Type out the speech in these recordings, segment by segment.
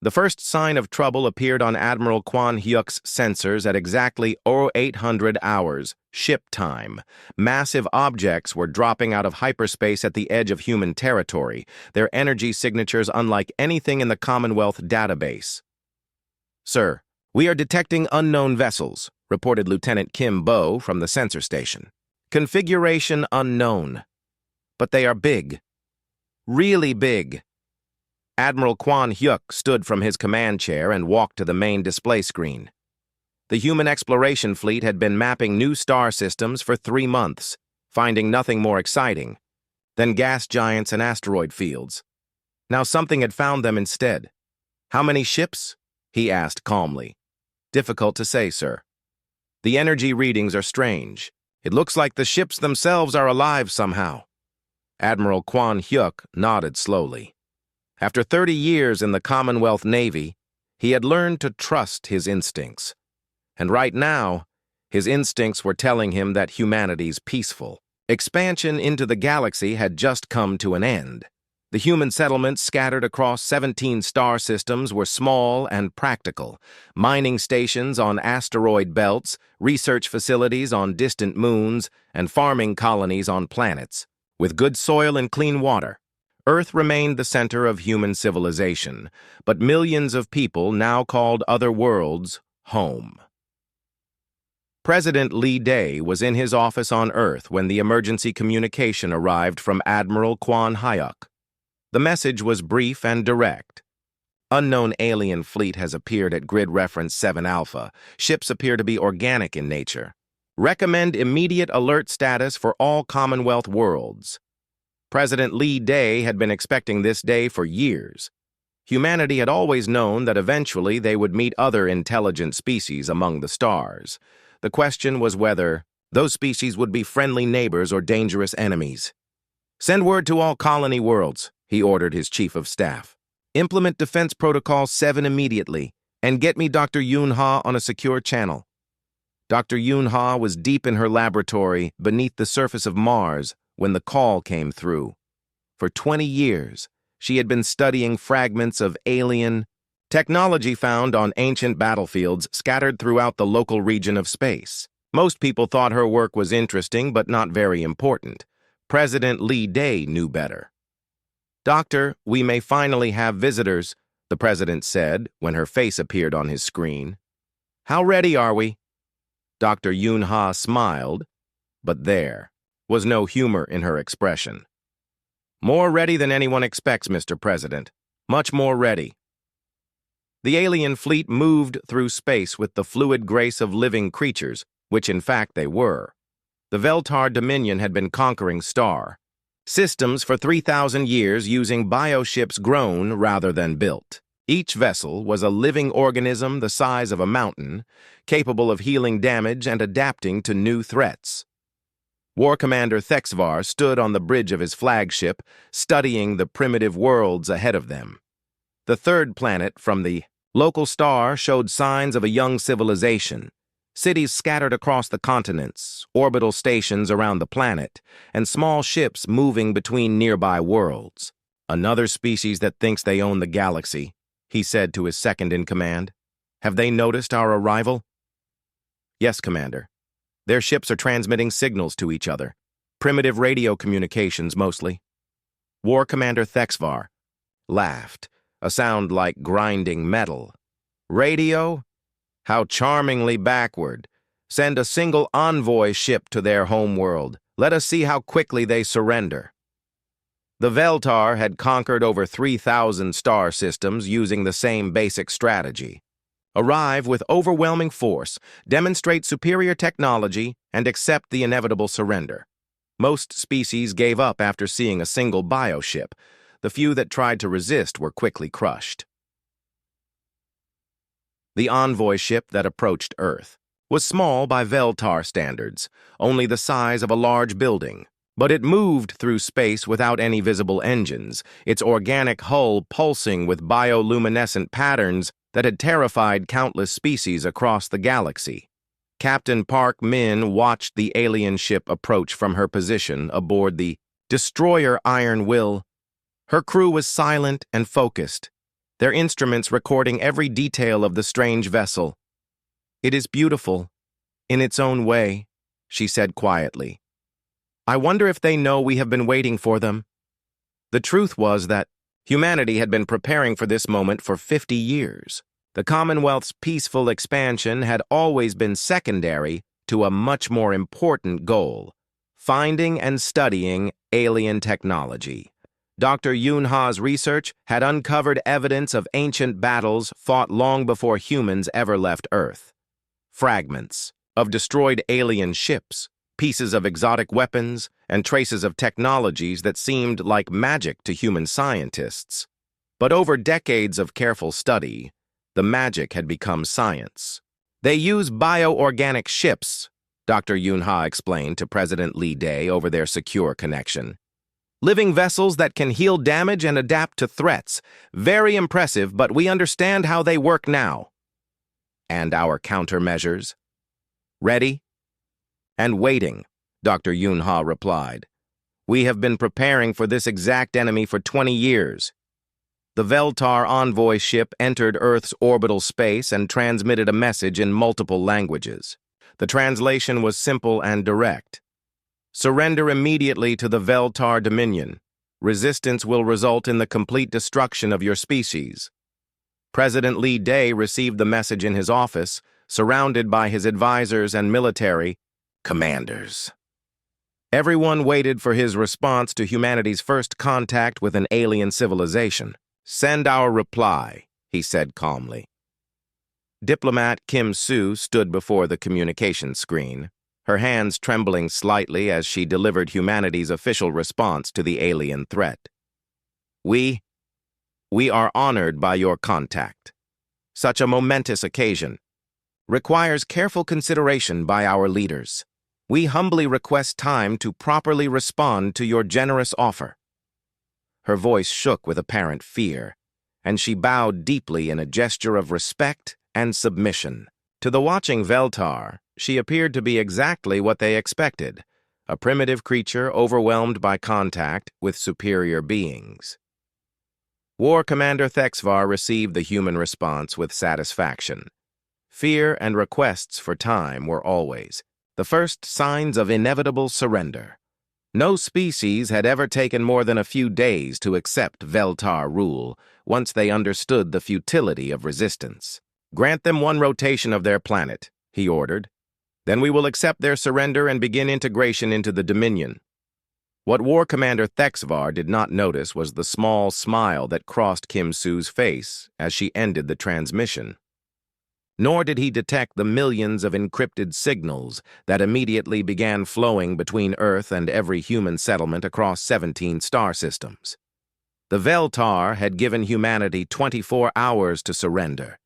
The first sign of trouble appeared on Admiral Kwan Hyuk's sensors at exactly 0800 hours, ship time. Massive objects were dropping out of hyperspace at the edge of human territory, their energy signatures unlike anything in the Commonwealth database. "Sir, we are detecting unknown vessels," reported Lieutenant Kim Bo from the sensor station. "Configuration unknown. But they are big. Really big." Admiral Kwan Hyuk stood from his command chair and walked to the main display screen. The human exploration fleet had been mapping new star systems for 3 months, finding nothing more exciting than gas giants and asteroid fields. Now something had found them instead. "How many ships?" he asked calmly. "Difficult to say, sir. The energy readings are strange. It looks like the ships themselves are alive somehow." Admiral Kwan Hyuk nodded slowly. After 30 years in the Commonwealth Navy, he had learned to trust his instincts. And right now, his instincts were telling him that humanity's peaceful. Expansion into the galaxy had just come to an end. The human settlements scattered across 17 star systems were small and practical. Mining stations on asteroid belts, research facilities on distant moons, and farming colonies on planets. With good soil and clean water, Earth remained the center of human civilization, but millions of people now called other worlds home. President Lee Day was in his office on Earth when the emergency communication arrived from Admiral Kwan Hyuk. The message was brief and direct. "Unknown alien fleet has appeared at grid reference 7 Alpha. Ships appear to be organic in nature. Recommend immediate alert status for all Commonwealth worlds." President Lee Day had been expecting this day for years. Humanity had always known that eventually they would meet other intelligent species among the stars. The question was whether those species would be friendly neighbors or dangerous enemies. "Send word to all colony worlds," he ordered his chief of staff. "Implement Defense Protocol 7 immediately, and get me Dr. Yoon-ha on a secure channel." Dr. Yoon-ha was deep in her laboratory beneath the surface of Mars when the call came through. For 20 years, she had been studying fragments of alien technology found on ancient battlefields scattered throughout the local region of space. Most people thought her work was interesting but not very important. President Lee Day knew better. "Doctor, we may finally have visitors," the president said when her face appeared on his screen. "How ready are we?" Dr. Yoon-ha smiled, but there was no humor in her expression. "More ready than anyone expects, Mr. President. Much more ready." The alien fleet moved through space with the fluid grace of living creatures, which in fact they were. The Veltar Dominion had been conquering star systems for 3,000 years using bioships grown rather than built. Each vessel was a living organism the size of a mountain, capable of healing damage and adapting to new threats. War Commander Thexvar stood on the bridge of his flagship, studying the primitive worlds ahead of them. The third planet from the local star showed signs of a young civilization. Cities scattered across the continents, orbital stations around the planet, and small ships moving between nearby worlds. "Another species that thinks they own the galaxy," he said to his second-in-command. "Have they noticed our arrival?" "Yes, Commander. Their ships are transmitting signals to each other. Primitive radio communications, mostly." War Commander Thexvar laughed, a sound like grinding metal. "Radio? How charmingly backward. Send a single envoy ship to their homeworld. Let us see how quickly they surrender." The Veltar had conquered over 3,000 star systems using the same basic strategy. Arrive with overwhelming force, demonstrate superior technology, and accept the inevitable surrender. Most species gave up after seeing a single bioship. The few that tried to resist were quickly crushed. The envoy ship that approached Earth was small by Veltar standards, only the size of a large building. But it moved through space without any visible engines, its organic hull pulsing with bioluminescent patterns that had terrified countless species across the galaxy. Captain Park Min watched the alien ship approach from her position aboard the destroyer Iron Will. Her crew was silent and focused, their instruments recording every detail of the strange vessel. "It is beautiful, in its own way," she said quietly. "I wonder if they know we have been waiting for them." The truth was that humanity had been preparing for this moment for 50 years. The Commonwealth's peaceful expansion had always been secondary to a much more important goal: finding and studying alien technology. Dr. Yunha's research had uncovered evidence of ancient battles fought long before humans ever left Earth. Fragments of destroyed alien ships, pieces of exotic weapons, and traces of technologies that seemed like magic to human scientists. But over decades of careful study, the magic had become science. "They use bioorganic ships," Dr. Yunha explained to President Lee Day over their secure connection. "Living vessels that can heal damage and adapt to threats. Very impressive, but we understand how they work now." "And our countermeasures?" "Ready and waiting," Dr. Yunha replied. "We have been preparing for this exact enemy for 20 years. The Veltar envoy ship entered Earth's orbital space and transmitted a message in multiple languages. The translation was simple and direct. Surrender immediately to the Veltar Dominion. Resistance will result in the complete destruction of your species. President Lee Day received the message in his office, surrounded by his advisors and military commanders. Everyone waited for his response to humanity's first contact with an alien civilization. "Send our reply," he said calmly. Diplomat Kim Soo stood before the communication screen, her hands trembling slightly as she delivered humanity's official response to the alien threat. We are honored by your contact. Such a momentous occasion requires careful consideration by our leaders. We humbly request time to properly respond to your generous offer." Her voice shook with apparent fear, and she bowed deeply in a gesture of respect and submission. To the watching Veltar, she appeared to be exactly what they expected, a primitive creature overwhelmed by contact with superior beings. War Commander Thexvar received the human response with satisfaction. Fear and requests for time were always the first signs of inevitable surrender. No species had ever taken more than a few days to accept Veltar rule once they understood the futility of resistance. "Grant them one rotation of their planet," he ordered. "Then we will accept their surrender and begin integration into the Dominion." What War Commander Thexvar did not notice was the small smile that crossed Kim Soo's face as she ended the transmission. Nor did he detect the millions of encrypted signals that immediately began flowing between Earth and every human settlement across 17 star systems. The Veltar had given humanity 24 hours to surrender.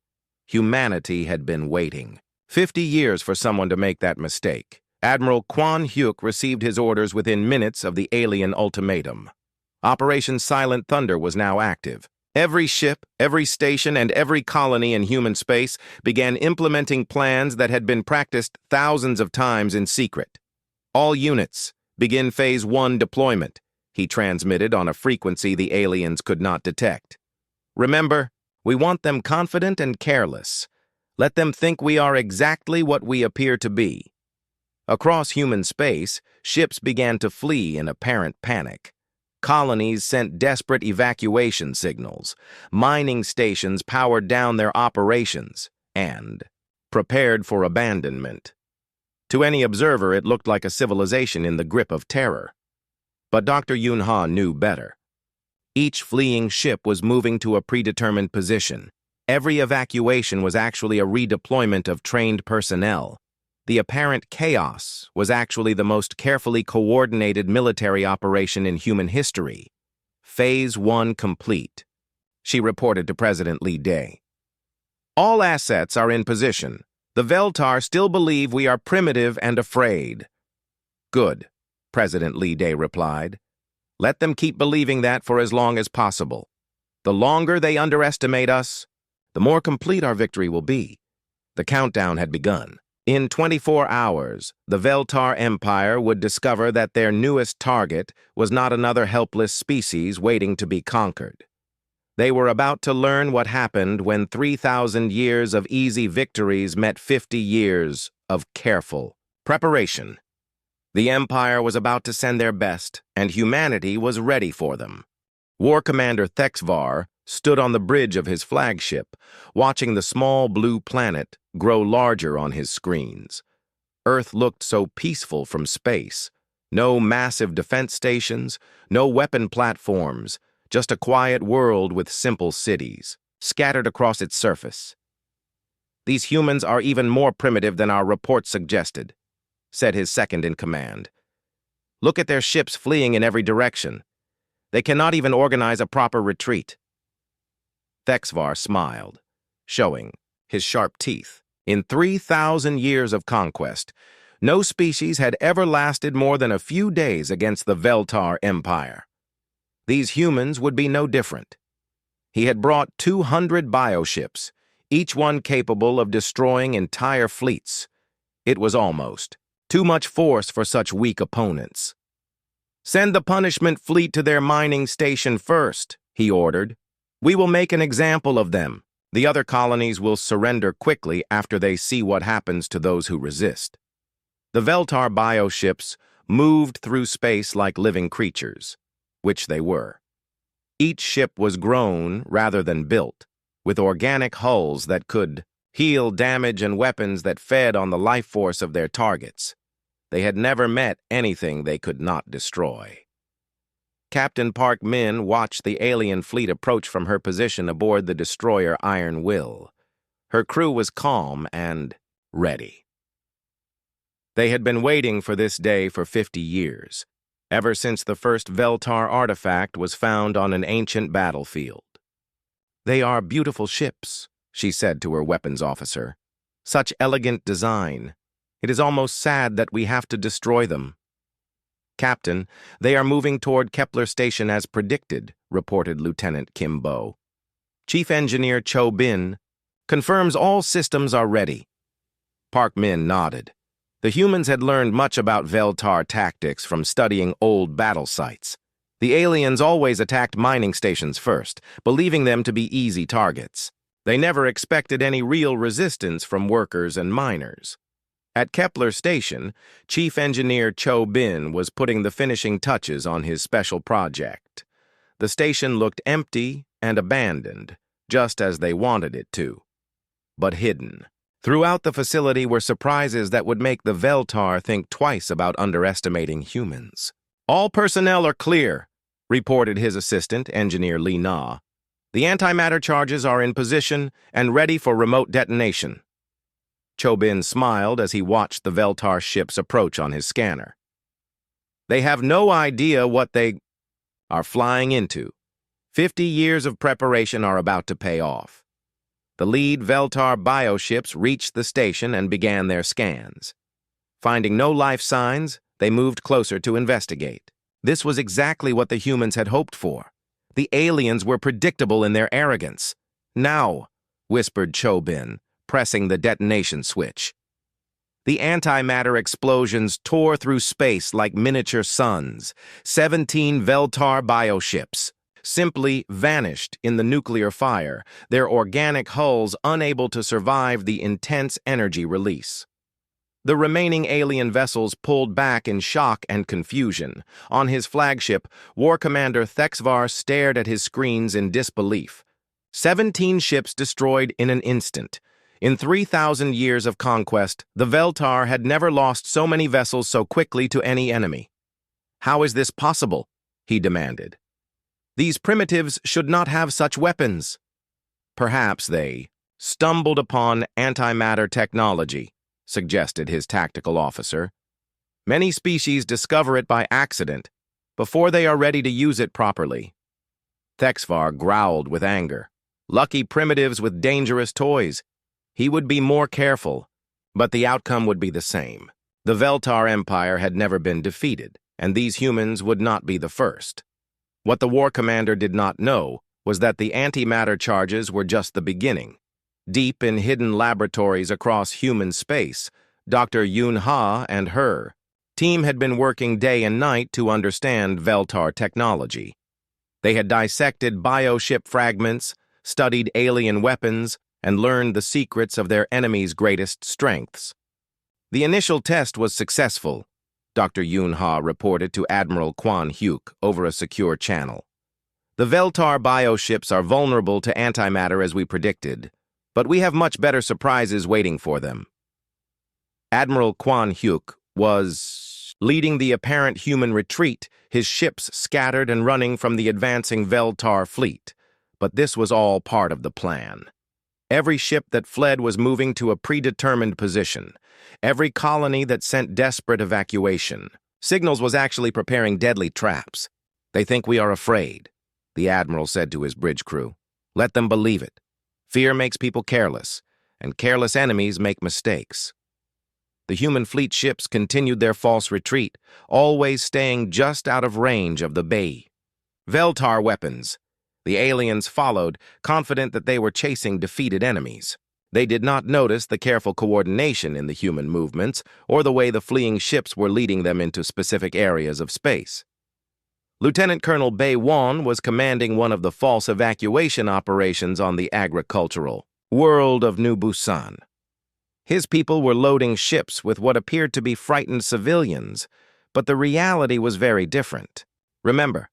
Humanity had been waiting 50 years for someone to make that mistake. Admiral Kwan Hyuk received his orders within minutes of the alien ultimatum. Operation Silent Thunder was now active. Every ship, every station, and every colony in human space began implementing plans that had been practiced thousands of times in secret. "All units, begin Phase 1 deployment," he transmitted on a frequency the aliens could not detect. "Remember, we want them confident and careless. Let them think we are exactly what we appear to be." Across human space, ships began to flee in apparent panic. Colonies sent desperate evacuation signals. Mining stations powered down their operations and prepared for abandonment. To any observer, it looked like a civilization in the grip of terror. But Dr. Yunha knew better. Each fleeing ship was moving to a predetermined position. Every evacuation was actually a redeployment of trained personnel. The apparent chaos was actually the most carefully coordinated military operation in human history. Phase 1 complete, she reported to President Lee Day. "All assets are in position. The Veltar still believe we are primitive and afraid." "Good," President Lee Day replied. "Let them keep believing that for as long as possible. The longer they underestimate us, the more complete our victory will be." The countdown had begun. In 24 hours, the Veltar Empire would discover that their newest target was not another helpless species waiting to be conquered. They were about to learn what happened when 3,000 years of easy victories met 50 years of careful preparation. The Empire was about to send their best, and humanity was ready for them. War Commander Thexvar stood on the bridge of his flagship, watching the small blue planet grow larger on his screens. Earth looked so peaceful from space. No massive defense stations, no weapon platforms, just a quiet world with simple cities, scattered across its surface. "These humans are even more primitive than our report suggested," said his second-in-command. "Look at their ships fleeing in every direction. They cannot even organize a proper retreat." Thexvar smiled, showing his sharp teeth. In 3,000 years of conquest, no species had ever lasted more than a few days against the Veltar Empire. These humans would be no different. He had brought 200 bioships, each one capable of destroying entire fleets. It was almost too much force for such weak opponents. "Send the punishment fleet to their mining station first," he ordered. "We will make an example of them. The other colonies will surrender quickly after they see what happens to those who resist." The Veltar bioships moved through space like living creatures, which they were. Each ship was grown rather than built, with organic hulls that could heal damage and weapons that fed on the life force of their targets. They had never met anything they could not destroy. Captain Park Min watched the alien fleet approach from her position aboard the destroyer Iron Will. Her crew was calm and ready. They had been waiting for this day for 50 years, ever since the first Veltar artifact was found on an ancient battlefield. "They are beautiful ships," she said to her weapons officer. "Such elegant design. It is almost sad that we have to destroy them." "Captain, they are moving toward Kepler Station as predicted," reported Lieutenant Kim Bo. "Chief Engineer Cho Bin confirms all systems are ready." Park Min nodded. The humans had learned much about Veltar tactics from studying old battle sites. The aliens always attacked mining stations first, believing them to be easy targets. They never expected any real resistance from workers and miners. At Kepler Station, Chief Engineer Cho Bin was putting the finishing touches on his special project. The station looked empty and abandoned, just as they wanted it to, but hidden. Throughout the facility were surprises that would make the Veltar think twice about underestimating humans. "All personnel are clear," reported his assistant, Engineer Li Na. "The antimatter charges are in position and ready for remote detonation." Chobin smiled as he watched the Veltar ships approach on his scanner. "They have no idea what they are flying into. 50 years of preparation are about to pay off." The lead Veltar bioships reached the station and began their scans. Finding no life signs, they moved closer to investigate. This was exactly what the humans had hoped for. The aliens were predictable in their arrogance. "Now," whispered Chobin, pressing the detonation switch. The antimatter explosions tore through space like miniature suns. 17 Veltar bioships simply vanished in the nuclear fire, their organic hulls unable to survive the intense energy release. The remaining alien vessels pulled back in shock and confusion. On his flagship, War Commander Thexvar stared at his screens in disbelief. 17 ships destroyed in an instant. In 3,000 years of conquest, the Veltar had never lost so many vessels so quickly to any enemy. "How is this possible?" he demanded. "These primitives should not have such weapons." "Perhaps they stumbled upon antimatter technology," suggested his tactical officer. "Many species discover it by accident, before they are ready to use it properly." Thexvar growled with anger. Lucky primitives with dangerous toys. He would be more careful, but the outcome would be the same. The Veltar Empire had never been defeated, and these humans would not be the first. What the war commander did not know was that the antimatter charges were just the beginning. Deep in hidden laboratories across human space, Dr. Yun Ha and her team had been working day and night to understand Veltar technology. They had dissected bioship fragments, studied alien weapons, and learned the secrets of their enemy's greatest strengths. The initial test was successful, Dr. Yun-Ha reported to Admiral Kwan-hyuk over a secure channel. The Veltar bioships are vulnerable to antimatter as we predicted, but we have much better surprises waiting for them. Admiral Kwan-hyuk was leading the apparent human retreat, his ships scattered and running from the advancing Veltar fleet. But this was all part of the plan. Every ship that fled was moving to a predetermined position. Every colony that sent desperate evacuation. Signals was actually preparing deadly traps. They think we are afraid, the Admiral said to his bridge crew. Let them believe it. Fear makes people careless, and careless enemies make mistakes. The human fleet ships continued their false retreat, always staying just out of range of the bay. Veltar weapons. The aliens followed, confident that they were chasing defeated enemies. They did not notice the careful coordination in the human movements or the way the fleeing ships were leading them into specific areas of space. Lieutenant Colonel Bei Wan was commanding one of the false evacuation operations on the agricultural world of New Busan. His people were loading ships with what appeared to be frightened civilians, but the reality was very different. Remember,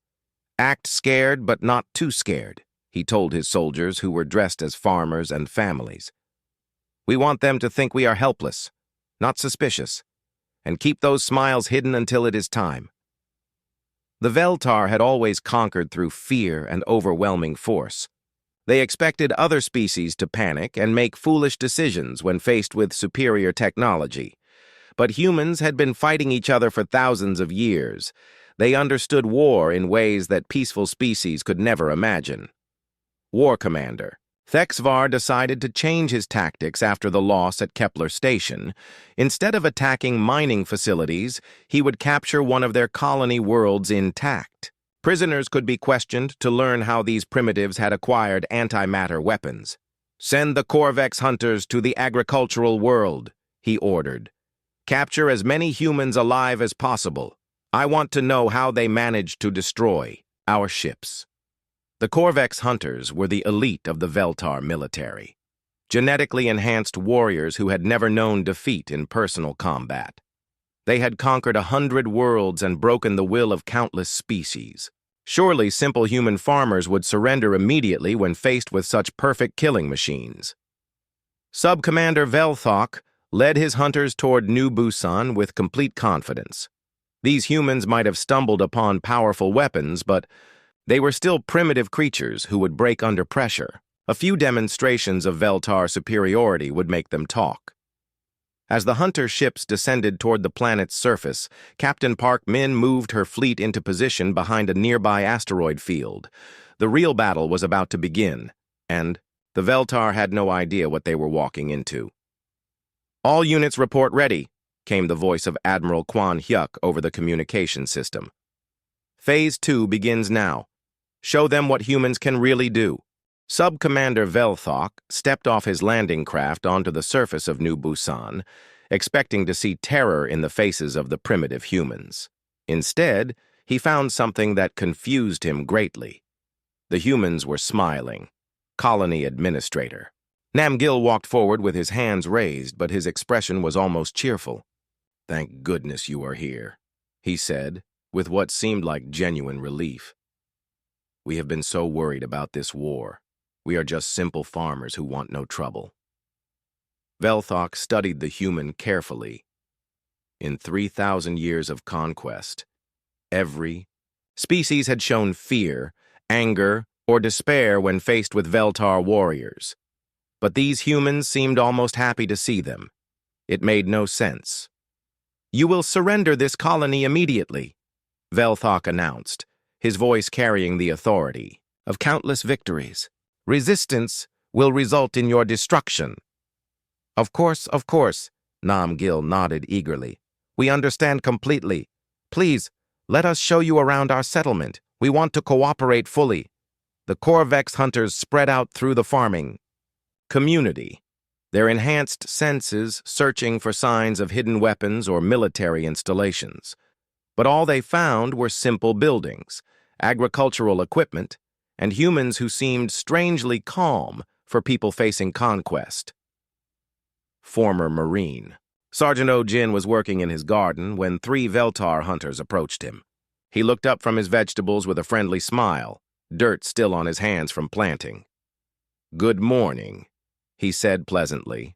act scared but not too scared, he told his soldiers who were dressed as farmers and families. We want them to think we are helpless, not suspicious, and keep those smiles hidden until it is time. The Veltar had always conquered through fear and overwhelming force. They expected other species to panic and make foolish decisions when faced with superior technology. But humans had been fighting each other for thousands of years. They understood war in ways that peaceful species could never imagine. War Commander Thexvar decided to change his tactics after the loss at Kepler Station. Instead of attacking mining facilities, he would capture one of their colony worlds intact. Prisoners could be questioned to learn how these primitives had acquired antimatter weapons. Send the Corvex hunters to the agricultural world, he ordered. Capture as many humans alive as possible. I want to know how they managed to destroy our ships. The Corvex hunters were the elite of the Veltar military, genetically enhanced warriors who had never known defeat in personal combat. They had conquered 100 worlds and broken the will of countless species. Surely simple human farmers would surrender immediately when faced with such perfect killing machines. Sub-Commander Velthok led his hunters toward New Busan with complete confidence. These humans might have stumbled upon powerful weapons, but they were still primitive creatures who would break under pressure. A few demonstrations of Veltar superiority would make them talk. As the hunter ships descended toward the planet's surface, Captain Park Min moved her fleet into position behind a nearby asteroid field. The real battle was about to begin, and the Veltar had no idea what they were walking into. All units report ready, came the voice of Admiral Kwan-hyuk over the communication system. Phase 2 begins now. Show them what humans can really do. Sub-Commander Velthok stepped off his landing craft onto the surface of New Busan, expecting to see terror in the faces of the primitive humans. Instead, he found something that confused him greatly. The humans were smiling. Colony Administrator. Namgil walked forward with his hands raised, but his expression was almost cheerful. "Thank goodness you are here," he said, with what seemed like genuine relief. "We have been so worried about this war. We are just simple farmers who want no trouble." Velthok studied the human carefully. In 3,000 years of conquest, every species had shown fear, anger, or despair when faced with Veltar warriors. But these humans seemed almost happy to see them. It made no sense. "You will surrender this colony immediately," Velthok announced, his voice carrying the authority of countless victories. "Resistance will result in your destruction." Of course, Namgil nodded eagerly. "We understand completely. Please, let us show you around our settlement. We want to cooperate fully." The Corvex hunters spread out through the farming community, their enhanced senses searching for signs of hidden weapons or military installations. But all they found were simple buildings, agricultural equipment, and humans who seemed strangely calm for people facing conquest. Former Marine. Sergeant O'Jin was working in his garden when 3 Veltar hunters approached him. He looked up from his vegetables with a friendly smile, dirt still on his hands from planting. "Good morning," he said pleasantly.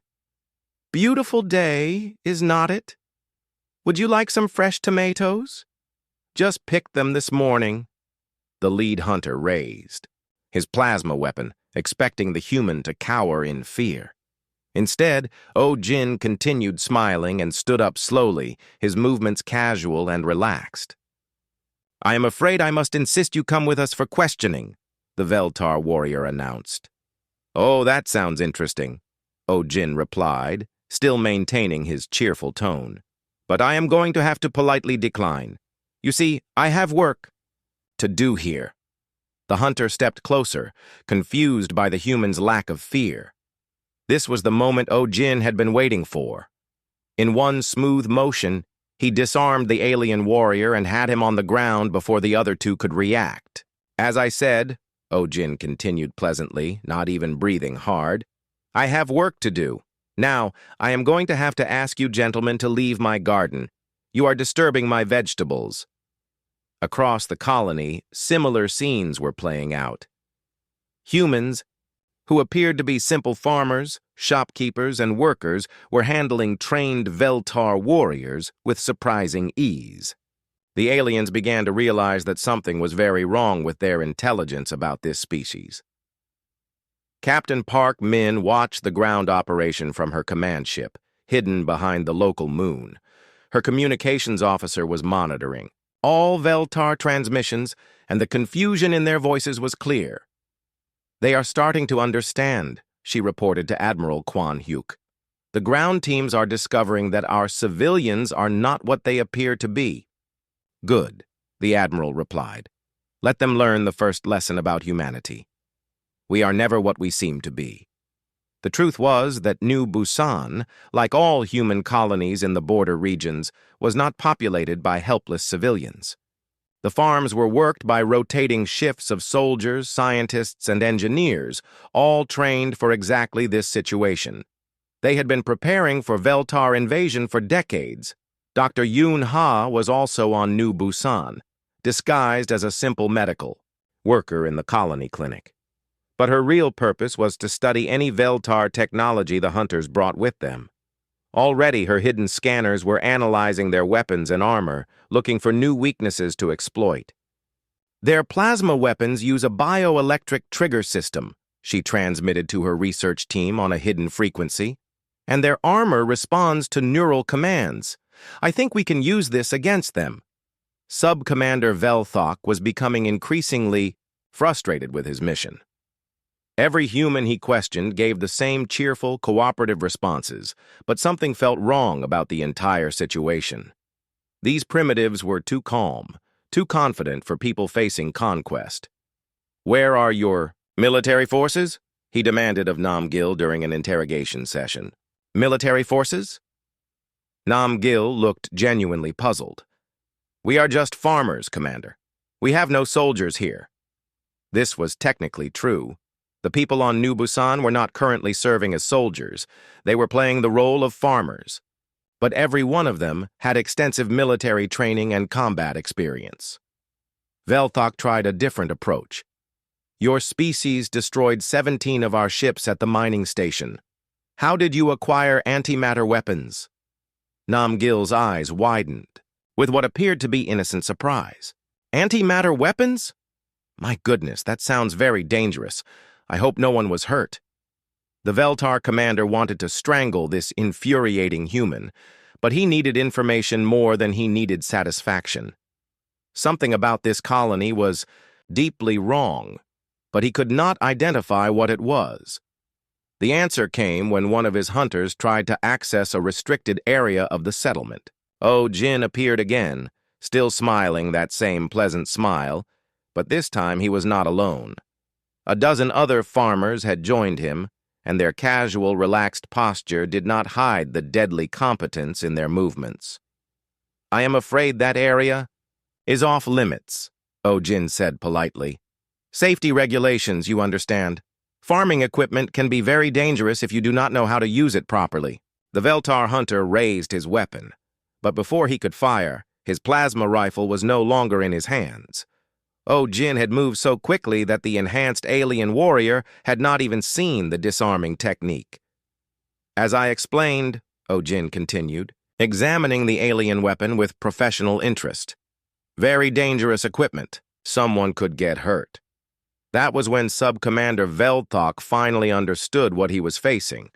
"Beautiful day, is not it? Would you like some fresh tomatoes? Just picked them this morning." The lead hunter raised his plasma weapon, expecting the human to cower in fear. Instead, O'Jin continued smiling and stood up slowly, his movements casual and relaxed. "I am afraid I must insist you come with us for questioning," the Veltar warrior announced. "Oh, that sounds interesting," O'Jin replied, still maintaining his cheerful tone. "But I am going to have to politely decline. You see, I have work to do here." The hunter stepped closer, confused by the human's lack of fear. This was the moment O'Jin had been waiting for. In one smooth motion, he disarmed the alien warrior and had him on the ground before the other 2 could react. "As I said," O'Jin continued pleasantly, not even breathing hard, "I have work to do. Now, I am going to have to ask you gentlemen to leave my garden. You are disturbing my vegetables." Across the colony, similar scenes were playing out. Humans, who appeared to be simple farmers, shopkeepers, and workers, were handling trained Veltar warriors with surprising ease. The aliens began to realize that something was very wrong with their intelligence about this species. Captain Park Min watched the ground operation from her command ship, hidden behind the local moon. Her communications officer was monitoring all Veltar transmissions, and the confusion in their voices was clear. "They are starting to understand," she reported to Admiral Quan Hyuk. "The ground teams are discovering that our civilians are not what they appear to be." "Good," the Admiral replied. "Let them learn the first lesson about humanity. We are never what we seem to be." The truth was that New Busan, like all human colonies in the border regions, was not populated by helpless civilians. The farms were worked by rotating shifts of soldiers, scientists, and engineers, all trained for exactly this situation. They had been preparing for Veltar invasion for decades. Dr. Yoon Ha was also on New Busan, disguised as a simple medical worker in the colony clinic. But her real purpose was to study any Veltar technology the hunters brought with them. Already her hidden scanners were analyzing their weapons and armor, looking for new weaknesses to exploit. "Their plasma weapons use a bioelectric trigger system," she transmitted to her research team on a hidden frequency, "and their armor responds to neural commands. I think we can use this against them." Sub-Commander Velthok was becoming increasingly frustrated with his mission. Every human he questioned gave the same cheerful, cooperative responses, but something felt wrong about the entire situation. These primitives were too calm, too confident for people facing conquest. "Where are your military forces?" he demanded of Nam Gil during an interrogation session. "Military forces?" Nam Gil looked genuinely puzzled. "We are just farmers, Commander. We have no soldiers here." This was technically true. The people on New Busan were not currently serving as soldiers. They were playing the role of farmers. But every one of them had extensive military training and combat experience. Velthok tried a different approach. "Your species destroyed 17 of our ships at the mining station. How did you acquire antimatter weapons?" Nam Gil's eyes widened, with what appeared to be innocent surprise. "Antimatter weapons? My goodness, that sounds very dangerous. I hope no one was hurt." The Veltar commander wanted to strangle this infuriating human, but he needed information more than he needed satisfaction. Something about this colony was deeply wrong, but he could not identify what it was. The answer came when one of his hunters tried to access a restricted area of the settlement. O'Jin appeared again, still smiling that same pleasant smile, but this time he was not alone. A dozen other farmers had joined him, and their casual, relaxed posture did not hide the deadly competence in their movements. "I am afraid that area is off limits," Jin said politely. Safety regulations, you understand. Farming equipment can be very dangerous if you do not know how to use it properly. The Veltar hunter raised his weapon, but before he could fire, his plasma rifle was no longer in his hands. Jin had moved so quickly that the enhanced alien warrior had not even seen the disarming technique. As I explained, Jin continued, examining the alien weapon with professional interest. Very dangerous equipment. Someone could get hurt. That was when Sub-Commander Veldthok finally understood what he was facing.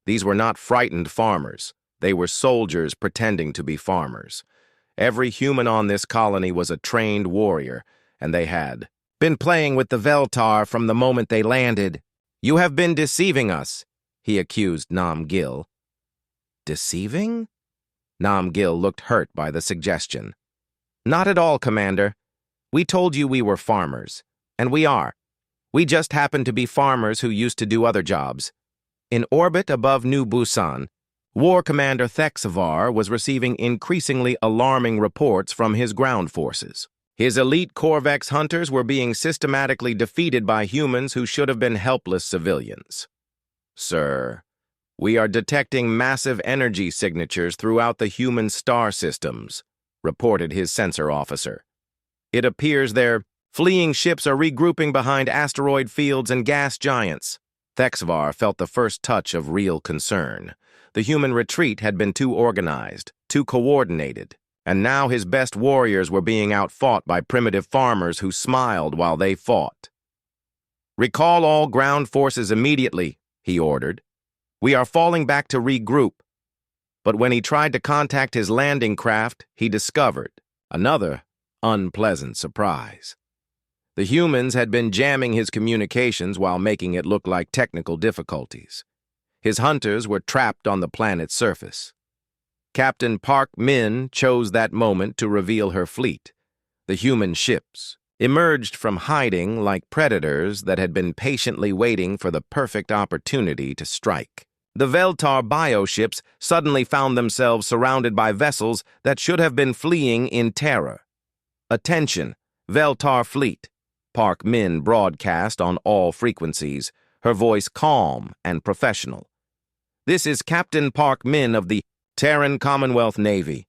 These were not frightened farmers. They were soldiers pretending to be farmers. Every human on this colony was a trained warrior, and they had been playing with the Veltar from the moment they landed. You have been deceiving us, he accused Nam Gil. Deceiving? Nam Gil looked hurt by the suggestion. Not at all, Commander. We told you we were farmers, and we are. We just happen to be farmers who used to do other jobs. In orbit above New Busan, War Commander Thexavar was receiving increasingly alarming reports from his ground forces. His elite Corvex hunters were being systematically defeated by humans who should have been helpless civilians. Sir, we are detecting massive energy signatures throughout the human star systems, reported his sensor officer. It appears their fleeing ships are regrouping behind asteroid fields and gas giants. Thexvar felt the first touch of real concern. The human retreat had been too organized, too coordinated, and now his best warriors were being outfought by primitive farmers who smiled while they fought. Recall all ground forces immediately, he ordered. We are falling back to regroup. But when he tried to contact his landing craft, he discovered another unpleasant surprise. The humans had been jamming his communications while making it look like technical difficulties. His hunters were trapped on the planet's surface. Captain Park Min chose that moment to reveal her fleet. The human ships emerged from hiding like predators that had been patiently waiting for the perfect opportunity to strike. The Veltar bioships suddenly found themselves surrounded by vessels that should have been fleeing in terror. Attention, Veltar fleet, Park Min broadcast on all frequencies, her voice calm and professional. This is Captain Park Min of the Terran Commonwealth Navy.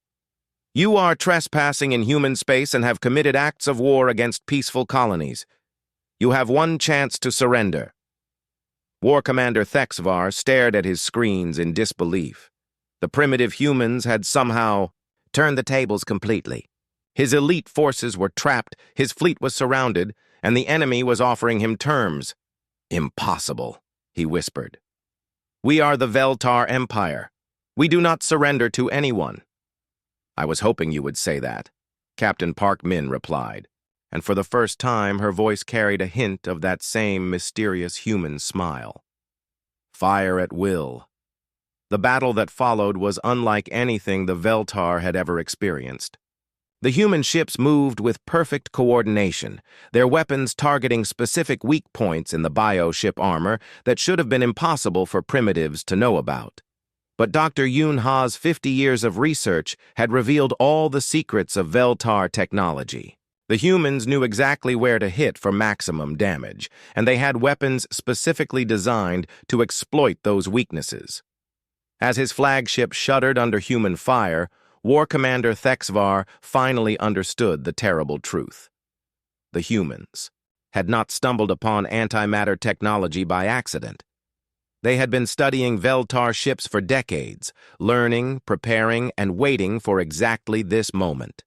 You are trespassing in human space and have committed acts of war against peaceful colonies. You have one chance to surrender. War Commander Thexvar stared at his screens in disbelief. The primitive humans had somehow turned the tables completely. His elite forces were trapped, his fleet was surrounded, and the enemy was offering him terms. Impossible, he whispered. We are the Veltar Empire. We do not surrender to anyone. I was hoping you would say that, Captain Park Min replied, and for the first time her voice carried a hint of that same mysterious human smile. Fire at will. The battle that followed was unlike anything the Veltar had ever experienced. The human ships moved with perfect coordination, their weapons targeting specific weak points in the bioship armor that should have been impossible for primitives to know about. But Dr. Yoon Ha's 50 years of research had revealed all the secrets of Veltar technology. The humans knew exactly where to hit for maximum damage, and they had weapons specifically designed to exploit those weaknesses. As his flagship shuddered under human fire, War Commander Thexvar finally understood the terrible truth. The humans had not stumbled upon antimatter technology by accident. They had been studying Veltar ships for decades, learning, preparing, and waiting for exactly this moment.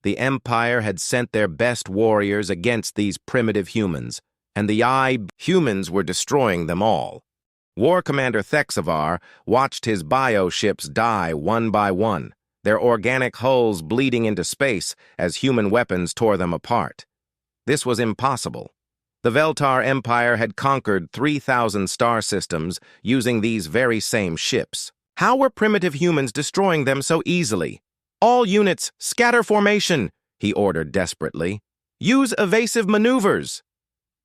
The Empire had sent their best warriors against these primitive humans, and the humans were destroying them all. War Commander Thexavar watched his bioships die one by one, their organic hulls bleeding into space as human weapons tore them apart. This was impossible. The Veltar Empire had conquered 3,000 star systems using these very same ships. How were primitive humans destroying them so easily? All units, scatter formation, he ordered desperately. Use evasive maneuvers.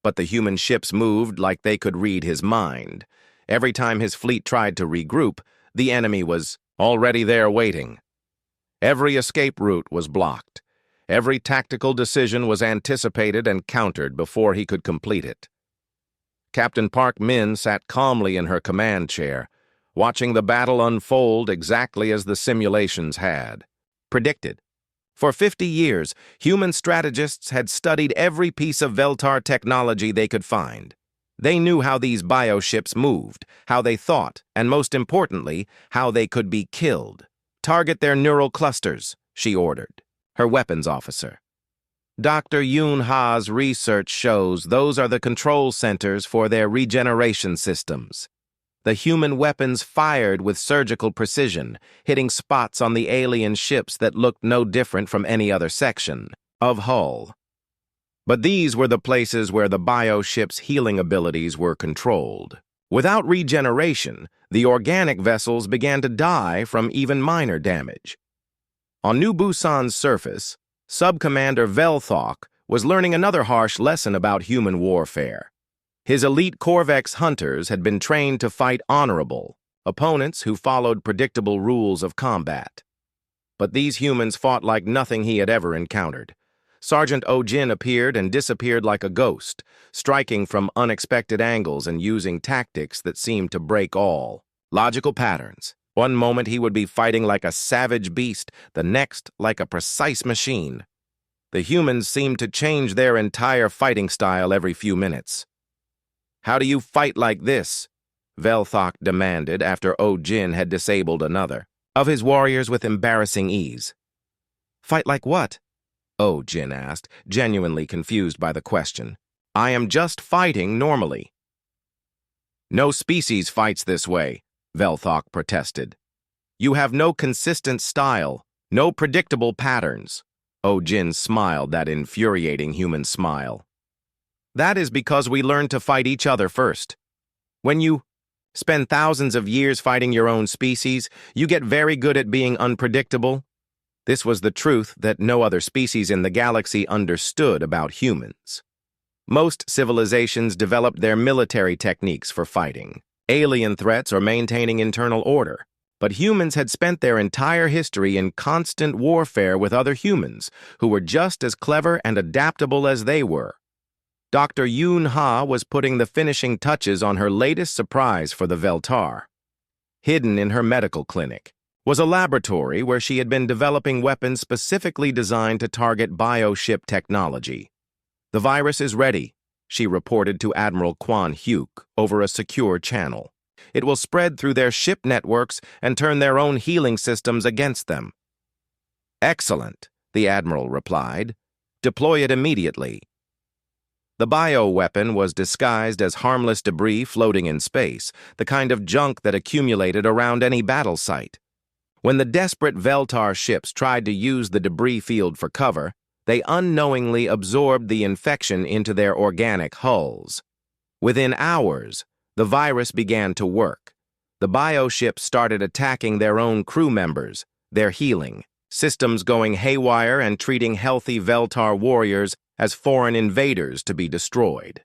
But the human ships moved like they could read his mind. Every time his fleet tried to regroup, the enemy was already there waiting. Every escape route was blocked. Every tactical decision was anticipated and countered before he could complete it. Captain Park Min sat calmly in her command chair, watching the battle unfold exactly as the simulations had predicted. For 50 years, human strategists had studied every piece of Veltar technology they could find. They knew how these bioships moved, how they thought, and most importantly, how they could be killed. Target their neural clusters, she ordered, her weapons officer. Dr. Yoon Ha's research shows those are the control centers for their regeneration systems. The human weapons fired with surgical precision, hitting spots on the alien ships that looked no different from any other section of hull. But these were the places where the bioship's healing abilities were controlled. Without regeneration, the organic vessels began to die from even minor damage. On New Busan's surface, Sub-Commander Velthok was learning another harsh lesson about human warfare. His elite Corvex hunters had been trained to fight honorable opponents who followed predictable rules of combat. But these humans fought like nothing he had ever encountered. Sergeant Oh-Jin appeared and disappeared like a ghost, striking from unexpected angles and using tactics that seemed to break all logical patterns. One moment he would be fighting like a savage beast, the next like a precise machine. The humans seemed to change their entire fighting style every few minutes. "How do you fight like this?" Velthok demanded after Oh-Jin had disabled another of his warriors with embarrassing ease. "Fight like what?" Oh-Jin asked, genuinely confused by the question. "I am just fighting normally." "No species fights this way," Velthok protested. "You have no consistent style, no predictable patterns." Oh-Jin smiled that infuriating human smile. "That is because we learned to fight each other first. When you spend thousands of years fighting your own species, you get very good at being unpredictable." This was the truth that no other species in the galaxy understood about humans. Most civilizations developed their military techniques for fighting, alien threats, or maintaining internal order. But humans had spent their entire history in constant warfare with other humans who were just as clever and adaptable as they were. Dr. Yoon Ha was putting the finishing touches on her latest surprise for the Veltar. Hidden in her medical clinic was a laboratory where she had been developing weapons specifically designed to target bioship technology. "The virus is ready," she reported to Admiral Kwan Hyuk over a secure channel. "It will spread through their ship networks and turn their own healing systems against them." "Excellent," the Admiral replied. "Deploy it immediately." The bioweapon was disguised as harmless debris floating in space, the kind of junk that accumulated around any battle site. When the desperate Veltar ships tried to use the debris field for cover, they unknowingly absorbed the infection into their organic hulls. Within hours, the virus began to work. The bioships started attacking their own crew members, their healing, systems going haywire and treating healthy Veltar warriors as foreign invaders to be destroyed.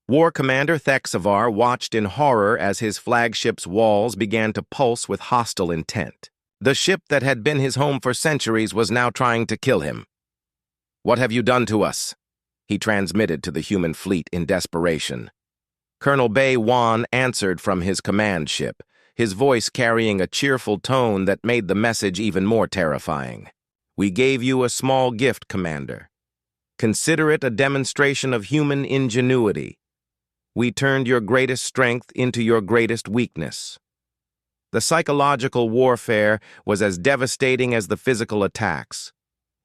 War Commander Thexavar watched in horror as his flagship's walls began to pulse with hostile intent. The ship that had been his home for centuries was now trying to kill him. "What have you done to us?" he transmitted to the human fleet in desperation. Colonel Bei Wan answered from his command ship, his voice carrying a cheerful tone that made the message even more terrifying. "We gave you a small gift, Commander. Consider it a demonstration of human ingenuity. We turned your greatest strength into your greatest weakness." The psychological warfare was as devastating as the physical attacks.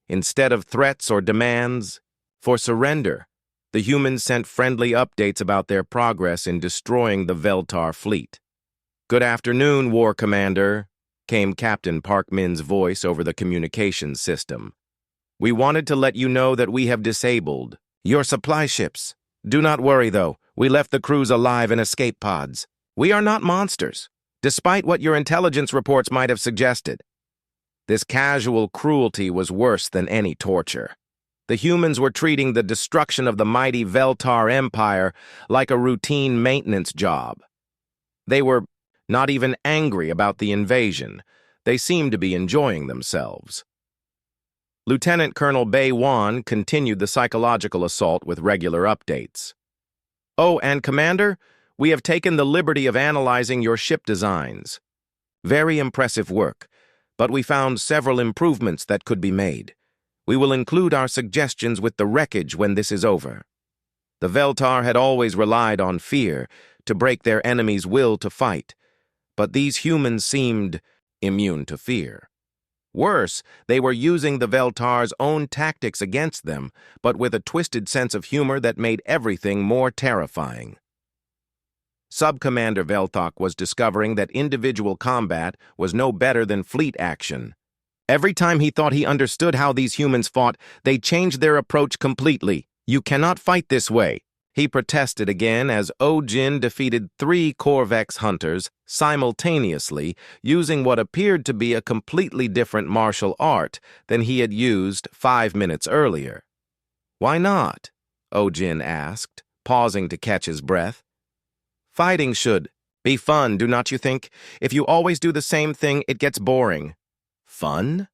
Instead of threats or demands for surrender, the humans sent friendly updates about their progress in destroying the Veltar fleet. "Good afternoon, War Commander," came Captain Park Min's voice over the communications system. "We wanted to let you know that we have disabled your supply ships. Do not worry, though. We left the crews alive in escape pods. We are not monsters, despite what your intelligence reports might have suggested." This casual cruelty was worse than any torture. The humans were treating the destruction of the mighty Veltar Empire like a routine maintenance job. They were not even angry about the invasion. They seemed to be enjoying themselves. Lieutenant Colonel Bei Wan continued the psychological assault with regular updates. "Oh, and Commander, we have taken the liberty of analyzing your ship designs. Very impressive work, but we found several improvements that could be made. We will include our suggestions with the wreckage when this is over." The Veltar had always relied on fear to break their enemies' will to fight, but these humans seemed immune to fear. Worse, they were using the Veltar's own tactics against them, but with a twisted sense of humor that made everything more terrifying. Sub-Commander Veltok was discovering that individual combat was no better than fleet action. Every time he thought he understood how these humans fought, they changed their approach completely. "You cannot fight this way," he protested again as Ojin defeated 3 Corvex hunters simultaneously using what appeared to be a completely different martial art than he had used 5 minutes earlier. "Why not?" Ojin asked, pausing to catch his breath. "Fighting should be fun, do not you think? If you always do the same thing, it gets boring." "Fun?"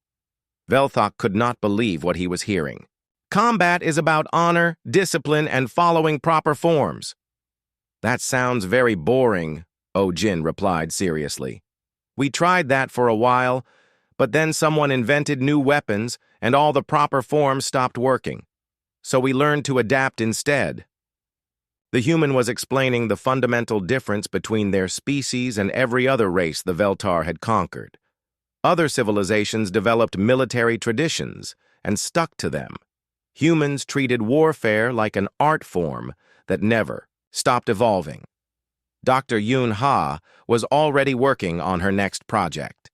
Velthok could not believe what he was hearing. "Combat is about honor, discipline, and following proper forms." "That sounds very boring," Ojin replied seriously. "We tried that for a while, but then someone invented new weapons and all the proper forms stopped working. So we learned to adapt instead." The human was explaining the fundamental difference between their species and every other race the Veltar had conquered. Other civilizations developed military traditions and stuck to them. Humans treated warfare like an art form that never stopped evolving. Dr. Yoon Ha was already working on her next project.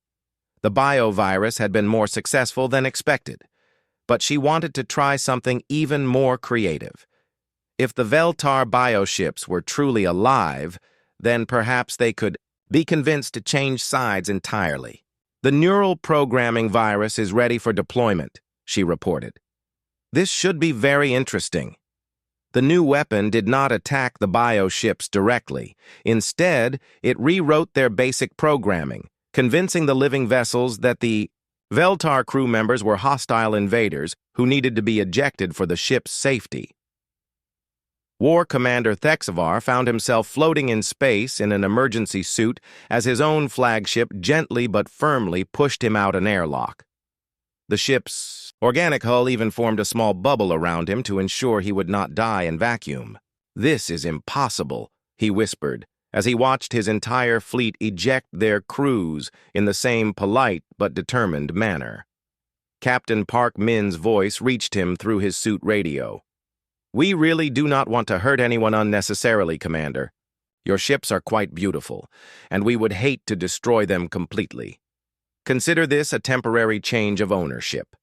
The biovirus had been more successful than expected, but she wanted to try something even more creative. If the Veltar bioships were truly alive, then perhaps they could be convinced to change sides entirely. "The neural programming virus is ready for deployment," she reported. "This should be very interesting." The new weapon did not attack the bioships directly. Instead, it rewrote their basic programming, convincing the living vessels that the Veltar crew members were hostile invaders who needed to be ejected for the ship's safety. War Commander Thexavar found himself floating in space in an emergency suit as his own flagship gently but firmly pushed him out an airlock. The ship's organic hull even formed a small bubble around him to ensure he would not die in vacuum. "This is impossible," he whispered, as he watched his entire fleet eject their crews in the same polite but determined manner. Captain Park Min's voice reached him through his suit radio. "We really do not want to hurt anyone unnecessarily, Commander. Your ships are quite beautiful, and we would hate to destroy them completely. Consider this a temporary change of ownership."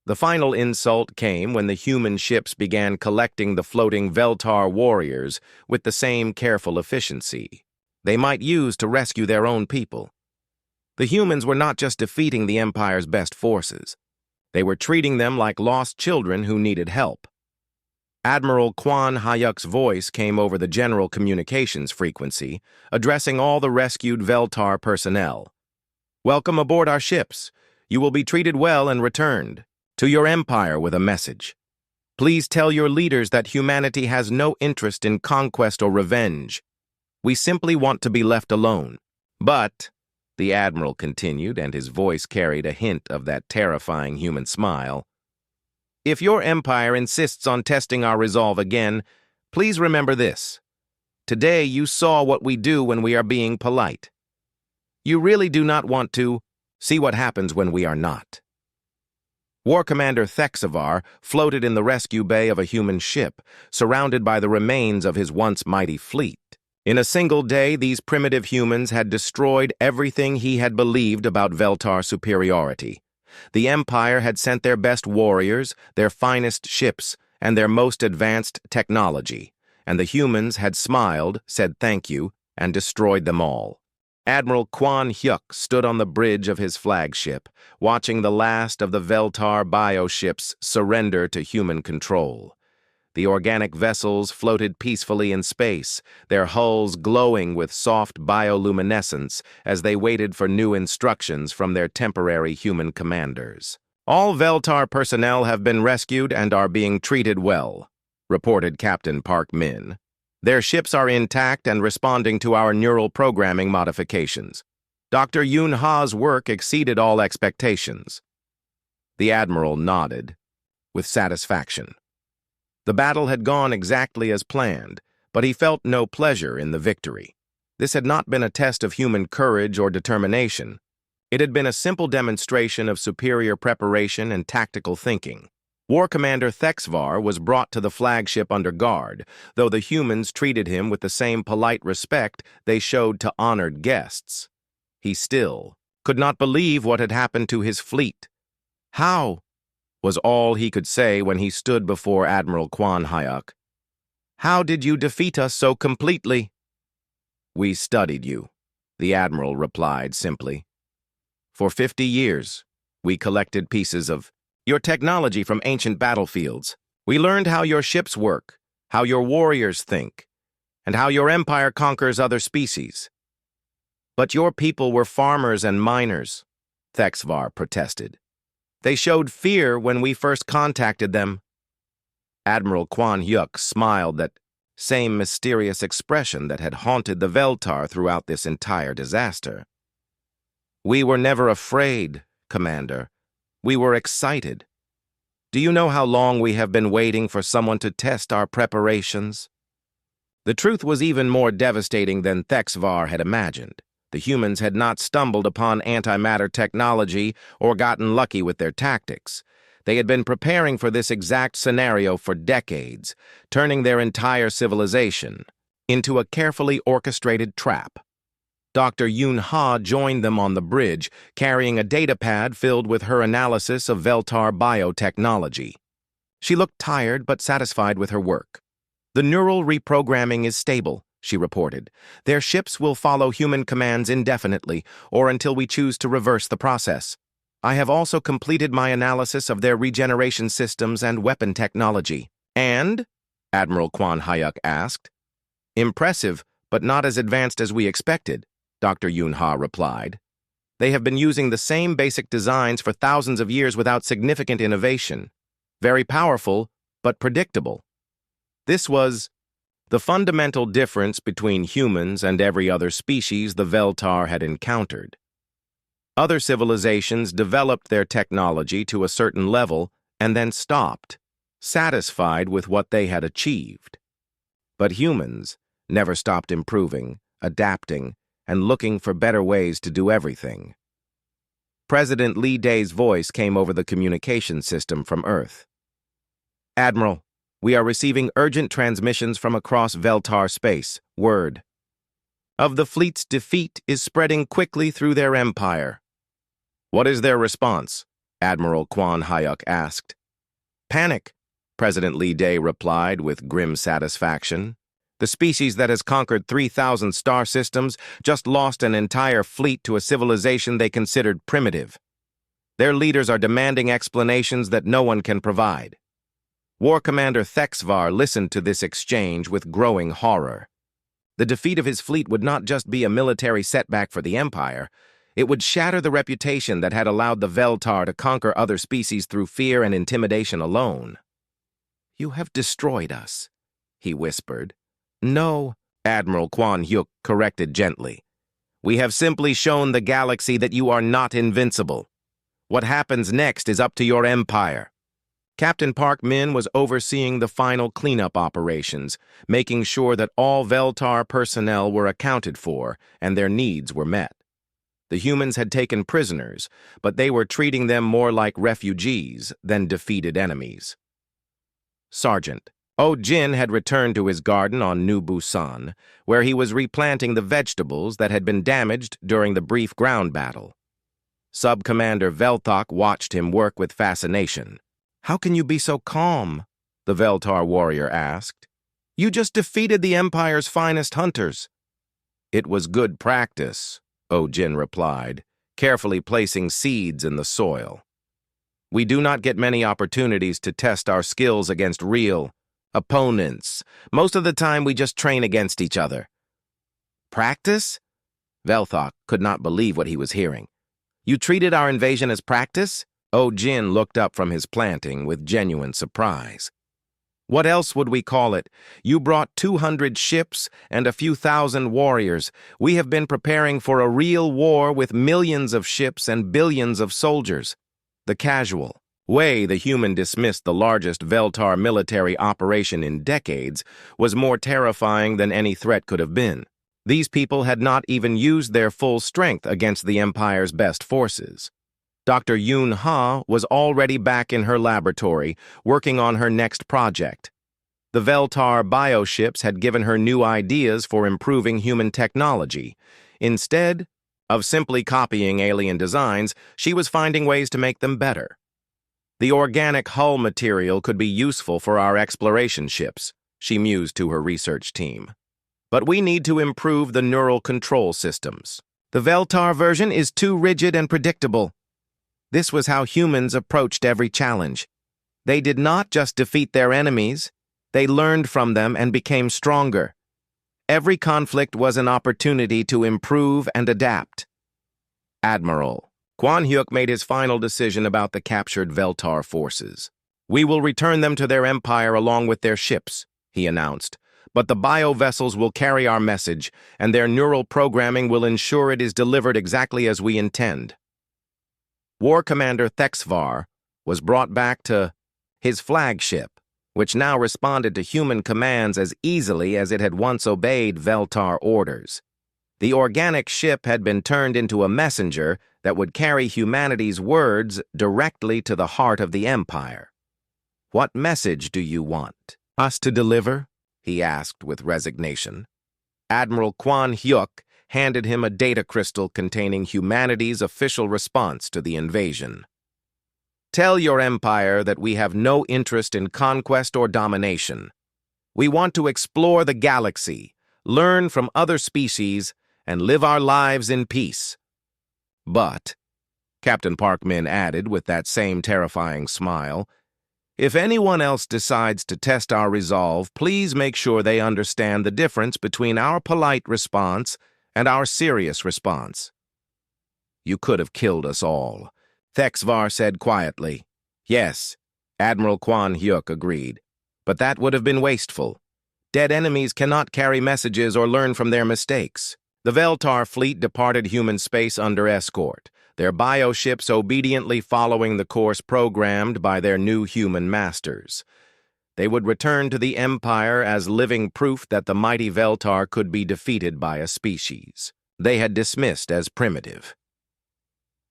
The final insult came when the human ships began collecting the floating Veltar warriors with the same careful efficiency they might use to rescue their own people. The humans were not just defeating the Empire's best forces. They were treating them like lost children who needed help. Admiral Kwan Hayuk's voice came over the general communications frequency, addressing all the rescued Veltar personnel. "Welcome aboard our ships. You will be treated well and returned to your empire with a message. Please tell your leaders that humanity has no interest in conquest or revenge. We simply want to be left alone. But," the Admiral continued, and his voice carried a hint of that terrifying human smile, "if your empire insists on testing our resolve again, please remember this. Today you saw what we do when we are being polite. You really do not want to see what happens when we are not." War Commander Thexavar floated in the rescue bay of a human ship, surrounded by the remains of his once mighty fleet. In a single day, these primitive humans had destroyed everything he had believed about Veltar superiority. The Empire had sent their best warriors, their finest ships, and their most advanced technology, and the humans had smiled, said thank you, and destroyed them all. Admiral Kwan Hyuk stood on the bridge of his flagship, watching the last of the Veltar bioships surrender to human control. The organic vessels floated peacefully in space, their hulls glowing with soft bioluminescence as they waited for new instructions from their temporary human commanders. All Veltar personnel have been rescued and are being treated well, reported Captain Park Min. Their ships are intact and responding to our neural programming modifications. Dr. Yoon Ha's work exceeded all expectations. The Admiral nodded, with satisfaction. The battle had gone exactly as planned, but he felt no pleasure in the victory. This had not been a test of human courage or determination. It had been a simple demonstration of superior preparation and tactical thinking. War Commander Thexvar was brought to the flagship under guard, though the humans treated him with the same polite respect they showed to honored guests. He still could not believe what had happened to his fleet. "How?" was all he could say when he stood before Admiral Kwan Hyuk. "How did you defeat us so completely?" "We studied you," the Admiral replied simply. "For 50 years, we collected pieces of your technology from ancient battlefields. We learned how your ships work, how your warriors think, and how your empire conquers other species." "But your people were farmers and miners," Thexvar protested. "They showed fear when we first contacted them." Admiral Kwan Hyuk smiled that same mysterious expression that had haunted the Veltar throughout this entire disaster. "We were never afraid, Commander. We were excited. Do you know how long we have been waiting for someone to test our preparations?" The truth was even more devastating than Thexvar had imagined. The humans had not stumbled upon antimatter technology or gotten lucky with their tactics. They had been preparing for this exact scenario for decades, turning their entire civilization into a carefully orchestrated trap. Dr. Yoon Ha joined them on the bridge, carrying a datapad filled with her analysis of Veltar biotechnology. She looked tired but satisfied with her work. "The neural reprogramming is stable," she reported. "Their ships will follow human commands indefinitely, or until we choose to reverse the process. I have also completed my analysis of their regeneration systems and weapon technology." "And?" Admiral Kwan Hyuk asked. "Impressive, but not as advanced as we expected," Dr. Yoon Ha replied. "They have been using the same basic designs for thousands of years without significant innovation. Very powerful, but predictable." This was the fundamental difference between humans and every other species the Veltar had encountered. Other civilizations developed their technology to a certain level and then stopped, satisfied with what they had achieved. But humans never stopped improving, adapting, and looking for better ways to do everything. President Lee Dae's voice came over the communication system from Earth. "Admiral, we are receiving urgent transmissions from across Veltar space. Word of the fleet's defeat is spreading quickly through their empire." "What is their response?" Admiral Kwan Hyuk asked. "Panic," President Lee Dae replied with grim satisfaction. "The species that has conquered 3,000 star systems just lost an entire fleet to a civilization they considered primitive. Their leaders are demanding explanations that no one can provide." War Commander Thexvar listened to this exchange with growing horror. The defeat of his fleet would not just be a military setback for the Empire, it would shatter the reputation that had allowed the Veltar to conquer other species through fear and intimidation alone. "You have destroyed us," he whispered. "No," Admiral Kwan Hyuk corrected gently. "We have simply shown the galaxy that you are not invincible. What happens next is up to your empire." Captain Park Min was overseeing the final cleanup operations, making sure that all Veltar personnel were accounted for and their needs were met. The humans had taken prisoners, but they were treating them more like refugees than defeated enemies. Sergeant Oh Jin had returned to his garden on New Busan, where he was replanting the vegetables that had been damaged during the brief ground battle. Sub-Commander Velthok watched him work with fascination. "How can you be so calm?" the Veltar warrior asked. "You just defeated the Empire's finest hunters." "It was good practice," Oh Jin replied, carefully placing seeds in the soil. "We do not get many opportunities to test our skills against real opponents. Most of the time we just train against each other." "Practice?" Velthok could not believe what he was hearing. "You treated our invasion as practice?" Jin looked up from his planting with genuine surprise. What else would we call it? You brought 200 ships and a few thousand warriors. We have been preparing for a real war with millions of ships and billions of soldiers. The casual way the human dismissed the largest Veltar military operation in decades was more terrifying than any threat could have been. These people had not even used their full strength against the Empire's best forces. Dr. Yoon Ha was already back in her laboratory, working on her next project. The Veltar bioships had given her new ideas for improving human technology. Instead of simply copying alien designs, she was finding ways to make them better. The organic hull material could be useful for our exploration ships, she mused to her research team. But we need to improve the neural control systems. The Veltar version is too rigid and predictable. This was how humans approached every challenge. They did not just defeat their enemies, they learned from them and became stronger. Every conflict was an opportunity to improve and adapt. Admiral Kwan Hyuk made his final decision about the captured Veltar forces. We will return them to their empire along with their ships, he announced. But the bio-vessels will carry our message, and their neural programming will ensure it is delivered exactly as we intend. War Commander Thexvar was brought back to his flagship, which now responded to human commands as easily as it had once obeyed Veltar orders. The organic ship had been turned into a messenger that would carry humanity's words directly to the heart of the Empire. What message do you want us to deliver? He asked with resignation. Admiral Kwan Hyuk handed him a data crystal containing humanity's official response to the invasion. Tell your empire that we have no interest in conquest or domination. We want to explore the galaxy, learn from other species, and live our lives in peace. But, Captain Park Min added with that same terrifying smile, if anyone else decides to test our resolve, please make sure they understand the difference between our polite response and our serious response. You could have killed us all, Thexvar said quietly. Yes, Admiral Kwan Hyuk agreed, but that would have been wasteful. Dead enemies cannot carry messages or learn from their mistakes. The Veltar fleet departed human space under escort, their bioships obediently following the course programmed by their new human masters. They would return to the Empire as living proof that the mighty Veltar could be defeated by a species they had dismissed as primitive.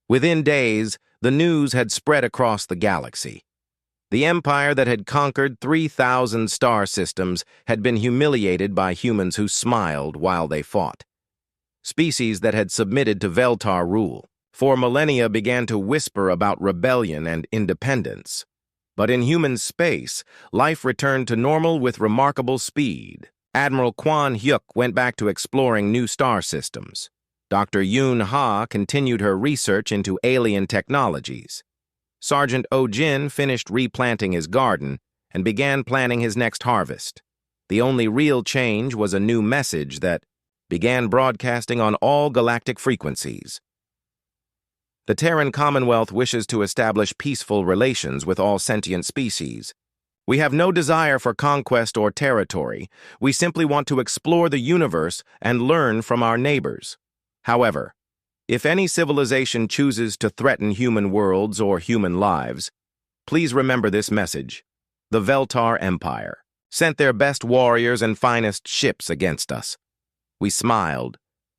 Within days, the news had spread across the galaxy. The Empire that had conquered 3,000 star systems had been humiliated by humans who smiled while they fought. Species that had submitted to Veltar rule for millennia began to whisper about rebellion and independence. But in human space, life returned to normal with remarkable speed. Admiral Kwan Hyuk went back to exploring new star systems. Dr. Yoon Ha continued her research into alien technologies. Sergeant Oh Jin finished replanting his garden and began planning his next harvest. The only real change was a new message that began broadcasting on all galactic frequencies. The Terran Commonwealth wishes to establish peaceful relations with all sentient species. We have no desire for conquest or territory. We simply want to explore the universe and learn from our neighbors. However, if any civilization chooses to threaten human worlds or human lives, please remember this message. The Veltar Empire sent their best warriors and finest ships against us. We smiled,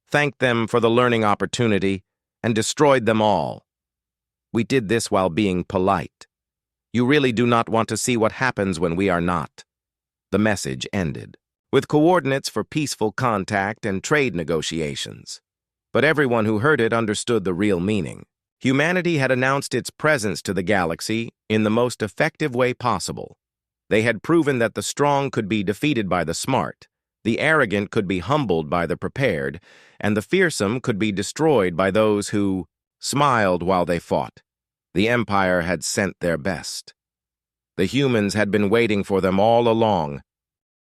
thanked them for the learning opportunity, and destroyed them all. We did this while being polite. You really do not want to see what happens when we are not. The message ended, with coordinates for peaceful contact and trade negotiations. But everyone who heard it understood the real meaning. Humanity had announced its presence to the galaxy in the most effective way possible. They had proven that the strong could be defeated by the smart, the arrogant could be humbled by the prepared, and the fearsome could be destroyed by those who smiled while they fought. The Empire had sent their best. The humans had been waiting for them all along,